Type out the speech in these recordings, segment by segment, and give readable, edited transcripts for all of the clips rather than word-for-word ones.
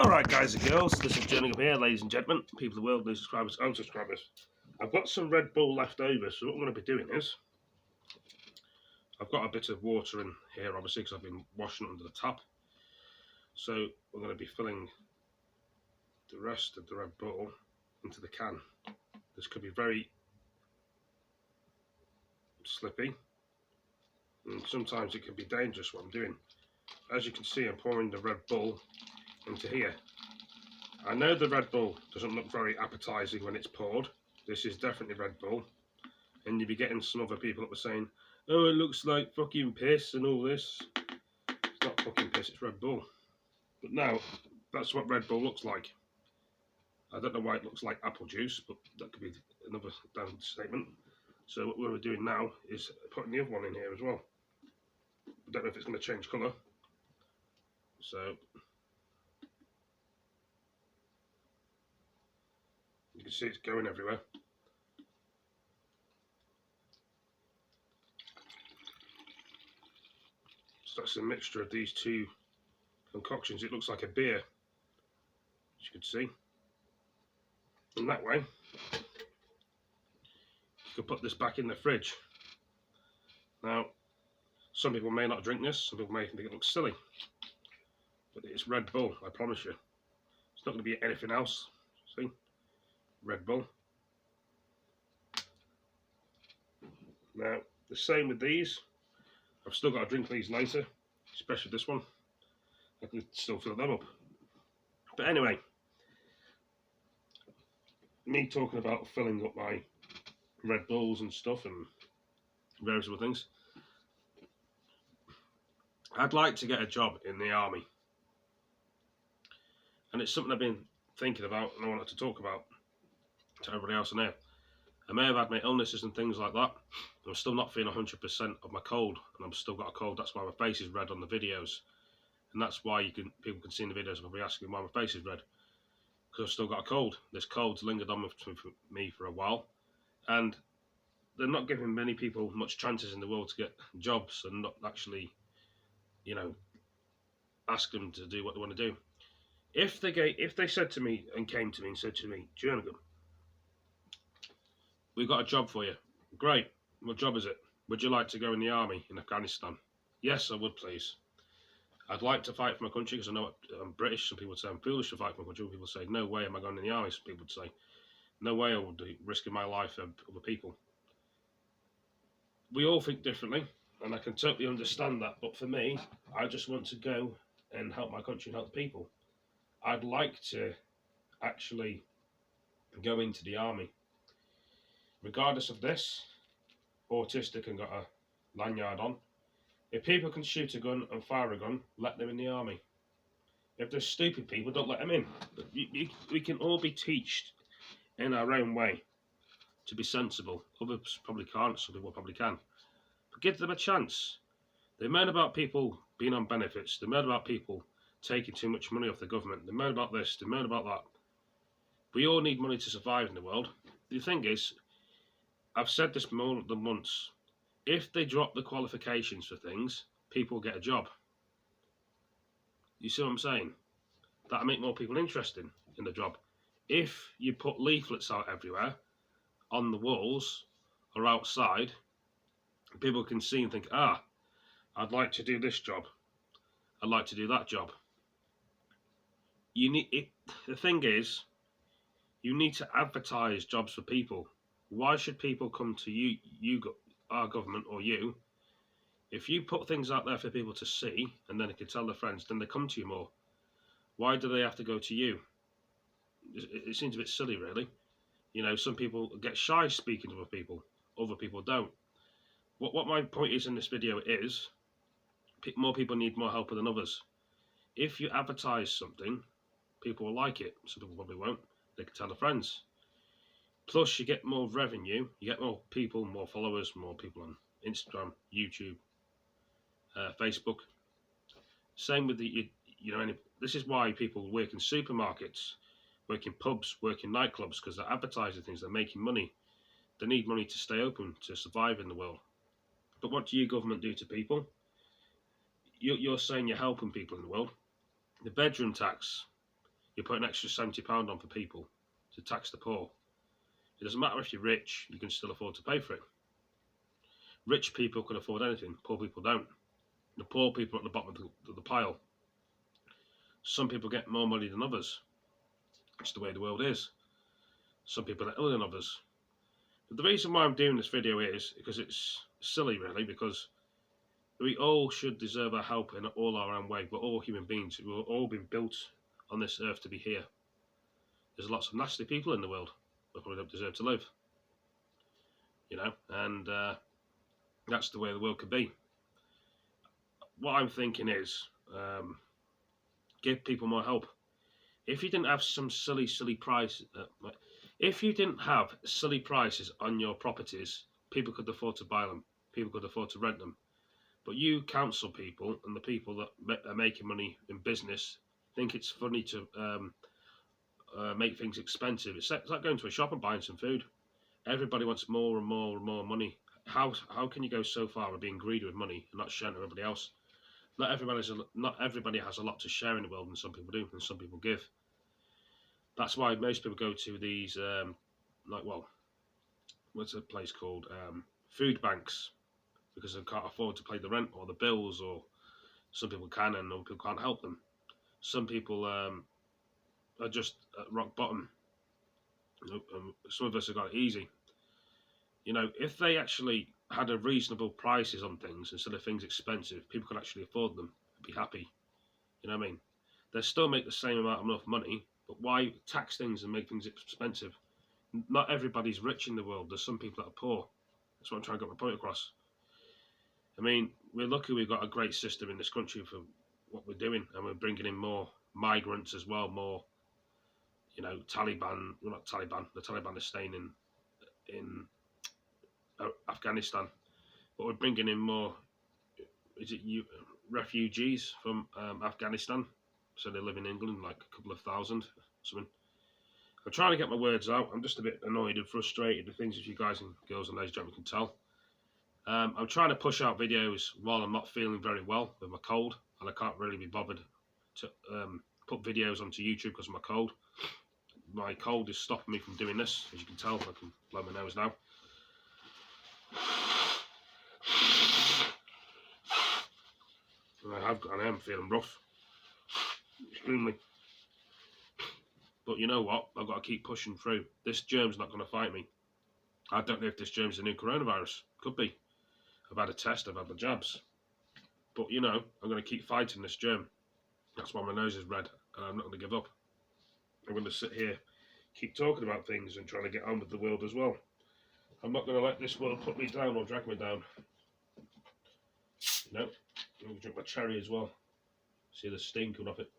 Alright guys and girls, this is Jerningam here, ladies and gentlemen, people of the world, new subscribers, unsubscribers. I've got some Red Bull left over, so what I'm going to be doing is, I've got a bit of water in here obviously because I've been washing it under the tap. So we're going to be filling the rest of the Red Bull into the can. This could be very slippy, and sometimes it can be dangerous what I'm doing. As you can see, I'm pouring the Red Bull into here. I know the Red Bull doesn't look very appetising when it's poured. This is definitely Red Bull. And you'll be getting some other people that were saying, oh, it looks like fucking piss and all this. It's not fucking piss, it's Red Bull. But now, that's what Red Bull looks like. I don't know why it looks like apple juice, but that could be another damn statement. So what we're doing now is putting the other one in here as well. I don't know if it's going to change colour. So you can see it's going everywhere. So that's a mixture of these two concoctions. It looks like a beer, as you can see. And that way, you can put this back in the fridge. Now, some people may not drink this, some people may think it looks silly. But it's Red Bull, I promise you. It's not going to be anything else. See? Red Bull. Now, the same with these. I've still got to drink these later, especially this one. I can still fill them up. But anyway, me talking about filling up my Red Bulls and stuff and various other things. I'd like to get a job in the army. And it's something I've been thinking about and I wanted to talk about to everybody else in here. I may have had my illnesses and things like that. I'm still not feeling 100% of my cold, and I've still got a cold. That's why my face is red on the videos, and that's why people can see in the videos. I'll be asking why my face is red, because I've still got a cold. This cold's lingered on with me for a while, and they're not giving many people much chances in the world to get jobs, and not actually, you know, ask them to do what they want to do. If they said to me and came to me and said to me, Jerningam, we've got a job for you. Great. What job is it? Would you like to go in the army in Afghanistan? Yes, I would, please. I'd like to fight for my country because I know I'm British. Some people would say I'm foolish to fight for my country. People say, no way am I going in the army. Some people would say, no way I would be risking my life for other people. We all think differently, and I can totally understand that. But for me, I just want to go and help my country and help the people. I'd like to actually go into the army. Regardless of this, autistic and got a lanyard on. If people can shoot a gun and fire a gun, let them in the army. If they're stupid people, don't let them in. But we can all be taught in our own way to be sensible. Others probably can't, some people probably can. But give them a chance. They moan about people being on benefits. They moan about people taking too much money off the government. They moan about this, they moan about that. We all need money to survive in the world. The thing is, I've said this more than once. If they drop the qualifications for things, people get a job. You see what I'm saying? That'll make more people interested in the job. If you put leaflets out everywhere, on the walls or outside, people can see and think, ah, I'd like to do this job. I'd like to do that job. The thing is, you need to advertise jobs for people. Why should people come to our government or you? If you put things out there for people to see and then they can tell their friends, then they come to you more. Why do they have to go to you? It seems a bit silly, really. You know, some people get shy speaking to other people don't. What my point is in this video is, more people need more help than others. If you advertise something, people will like it. Some people probably won't. They can tell their friends. Plus, you get more revenue, you get more people, more followers, more people on Instagram, YouTube, Facebook. Same with this is why people work in supermarkets, work in pubs, work in nightclubs, because they're advertising things, they're making money. They need money to stay open, to survive in the world. But what do your government do to people? You're saying you're helping people in the world. The bedroom tax. You put an extra £70 on for people to tax the poor. It doesn't matter if you're rich, you can still afford to pay for it. Rich people can afford anything, poor people don't. The poor people are at the bottom of the pile. Some people get more money than others. It's the way the world is. Some people are iller than others. But the reason why I'm doing this video is because it's silly, really, because we all should deserve our help in all our own way. We're all human beings. We've all been built on this earth to be here. There's lots of nasty people in the world that probably don't deserve to live. You know, and that's the way the world could be. What I'm thinking is, give people more help. If you didn't have some silly price, if you didn't have silly prices on your properties, people could afford to buy them. People could afford to rent them. But you council people and the people that are making money in business think it's funny to make things expensive. It's like going to a shop and buying some food. Everybody wants more and more and more money. How can you go so far with being greedy with money and not sharing to everybody else? Not everybody has a lot to share in the world, and some people do, and some people give. That's why most people go to these, what's a place called? Food banks, because they can't afford to pay the rent or the bills, or some people can and other people can't help them. Some people are just at rock bottom. Some of us have got it easy. You know, if they actually had a reasonable prices on things instead of things expensive, people could actually afford them, be happy. You know what I mean? They still make the same amount of enough money, but why tax things and make things expensive? Not everybody's rich in the world. There's some people that are poor. That's what I'm trying to get my point across. I mean, we're lucky we've got a great system in this country for what we're doing, and we're bringing in more migrants as well, more, you know, Taliban, well, not Taliban, the Taliban is staying in Afghanistan, but we're bringing in more, refugees from Afghanistan, so they live in England, like a couple of thousand, something. I'm trying to get my words out. I'm just a bit annoyed and frustrated with things, if you guys and girls and ladies and gentlemen can tell. I'm trying to push out videos while I'm not feeling very well with my cold, and I can't really be bothered to put videos onto YouTube because of my cold. My cold is stopping me from doing this, as you can tell. I can blow my nose now. I am feeling rough, extremely. But you know what? I've got to keep pushing through. This germ's not going to fight me. I don't know if this germ's the new coronavirus. Could be. I've had a test, I've had the jabs. But you know, I'm going to keep fighting this germ. That's why my nose is red, and I'm not going to give up. I'm going to sit here, keep talking about things and trying to get on with the world as well. I'm not going to let this world put me down or drag me down. You know, I'm going to drink my cherry as well. See the steam coming off it.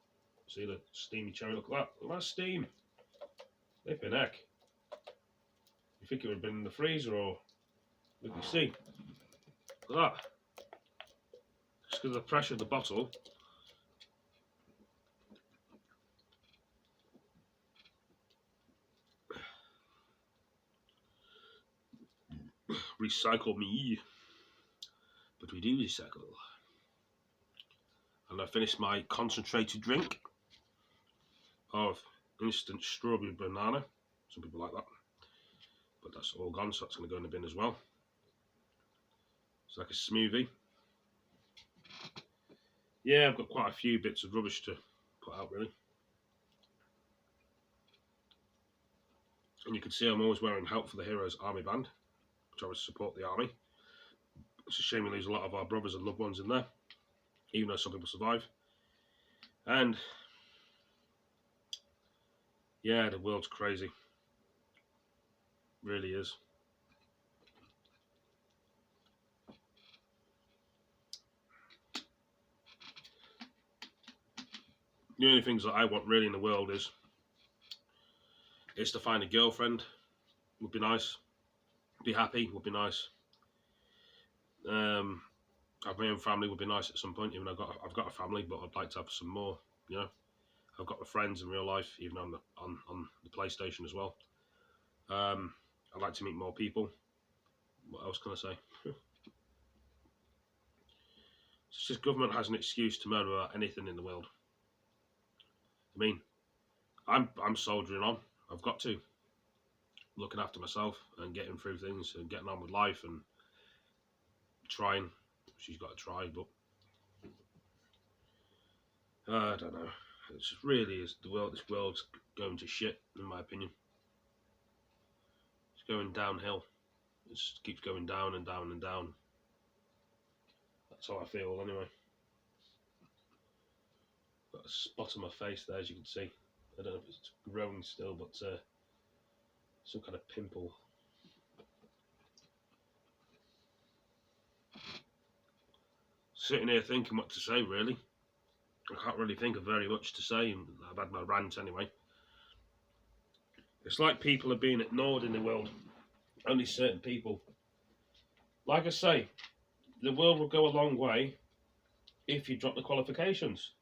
See the steamy cherry, look at that. Look at that steam. Flipping heck. You think it would have been in the freezer, or look, you see. Look at that. Just because of the pressure of the bottle. Recycle me. But we do recycle. And I finished my concentrated drink of instant strawberry banana. Some people like that. But that's all gone, so that's going to go in the bin as well. It's like a smoothie. Yeah, I've got quite a few bits of rubbish to put out, really. And you can see I'm always wearing Help for the Heroes army band, which I would support the army. It's a shame we lose a lot of our brothers and loved ones in there, even though some people survive. And yeah, the world's crazy. Really is. The only things that I want really in the world is to find a girlfriend. Would be nice. Be happy would be nice. Have my own family would be nice at some point. Even though I've got a family, but I'd like to have some more. You know, I've got my friends in real life, even on the PlayStation as well. I'd like to meet more people. What else can I say? It's just government has an excuse to murder about anything in the world. I mean, I'm soldiering on. I've got to, looking after myself and getting through things and getting on with life and trying. She's got to try, but I don't know. It's really is the world. This world's going to shit, in my opinion. It's going downhill. It just keeps going down and down and down. That's how I feel, anyway. Got a spot on my face there, as you can see. I don't know if it's growing still, but some kind of pimple. Sitting here thinking what to say, really. I can't really think of very much to say. I've had my rant anyway. It's like people are being ignored in the world. Only certain people. Like I say, the world will go a long way if you drop the qualifications.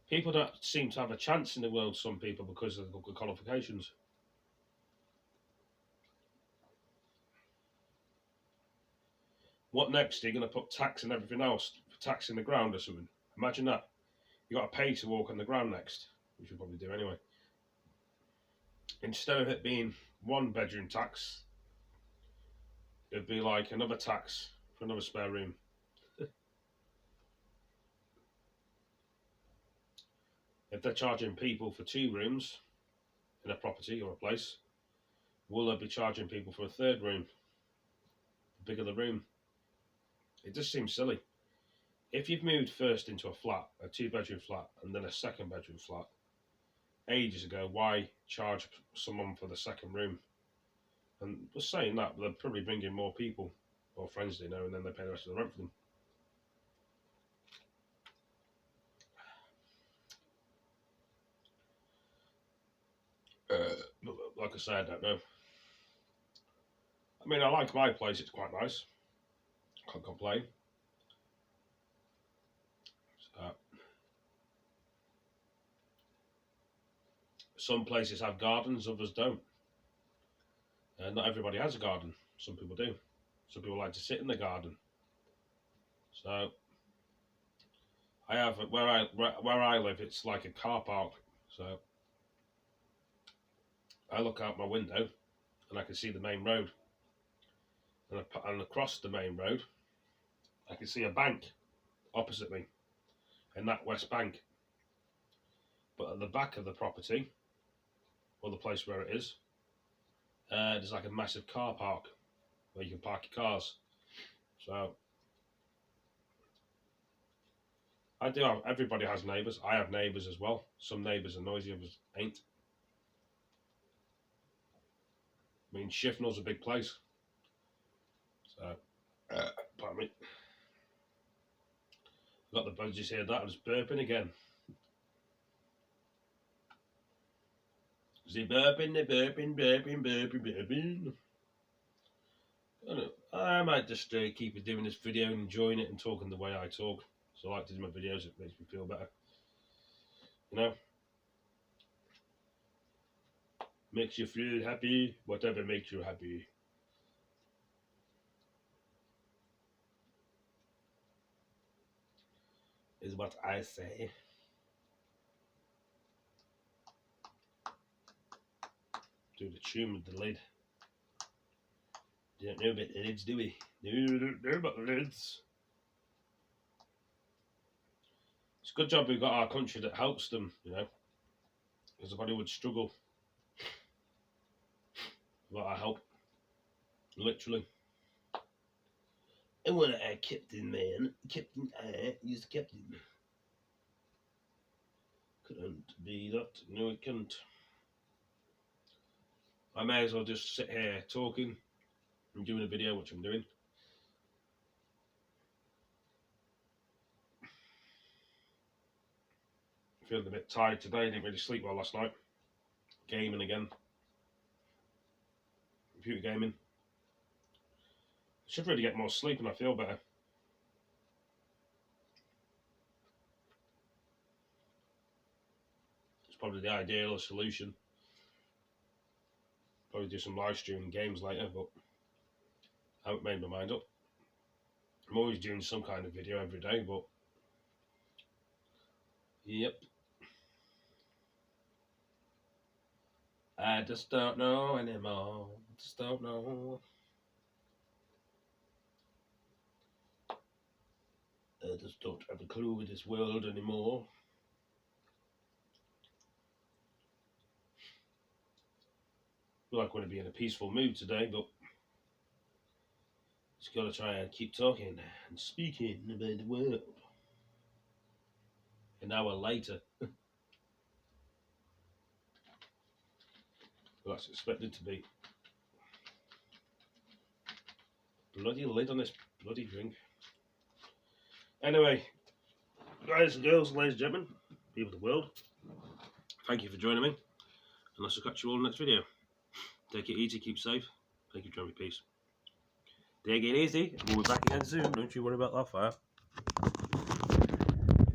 People don't seem to have a chance in the world, some people, because of the qualifications. What next? Are you going to put tax and everything else, tax in the ground or something? Imagine that. You got to pay to walk on the ground next, which you'll probably do anyway. Instead of it being 1 bedroom tax, it'd be like another tax for another spare room. If they're charging people for 2 rooms in a property or a place, will they be charging people for a 3rd room? The bigger the room. It just seems silly. If you've moved first into a flat, a 2-bedroom flat, and then a 2nd bedroom flat, ages ago, why charge someone for the 2nd room? And just saying that, they'll probably bring in more people or friends they know, and then they pay the rest of the rent for them. But like I said, I don't know. I mean, I like my place, it's quite nice. Can't complain. So, some places have gardens, others don't. Not everybody has a garden. Some people do. Some people like to sit in the garden. So I have where I live. It's like a car park. So I look out my window and I can see the main road. And across the main road, I can see a bank opposite me, and that West Bank. But at the back of the property, or the place where it is, there's like a massive car park where you can park your cars. So I do have, everybody has neighbours. I have neighbours as well. Some neighbours are noisy, others ain't. I mean, Shifnal's a big place. So, pardon me. Got the bugs, you hear that? I'm just burping again. Is he burping, burping? I don't know. I might just keep doing this video and enjoying it and talking the way I talk. So I like to do my videos, it makes me feel better. You know? Makes you feel happy, whatever makes you happy. Is what I say. Do the tune with the lid. Don't know about the lids, do we? No, don't know about the lids. It's a good job we've got our country that helps them, you know. Because everybody would struggle without our help. Literally. And when I captain, man. Captain, I is the captain. Couldn't be that. No, it couldn't. I may as well just sit here talking and doing a video, which I'm doing. Feeling a bit tired today. Didn't really sleep well last night. Gaming again. Computer gaming. Should really get more sleep and I feel better. It's probably the ideal solution. Probably do some live streaming games later, but I haven't made my mind up. I'm always doing some kind of video every day, but yep. I just don't know anymore. Just don't know. I just don't have a clue with this world anymore. I feel like I want to be in a peaceful mood today, but just got to try and keep talking and speaking about the world. An hour later. Well, that's expected to be. Bloody lid on this bloody drink. Anyway, guys and girls, ladies and gentlemen, people of the world, thank you for joining me, and I shall catch you all in the next video. Take it easy, keep safe. Thank you, Jeremy. Peace. Take it easy, and we'll be back again soon. Don't you worry about that fire.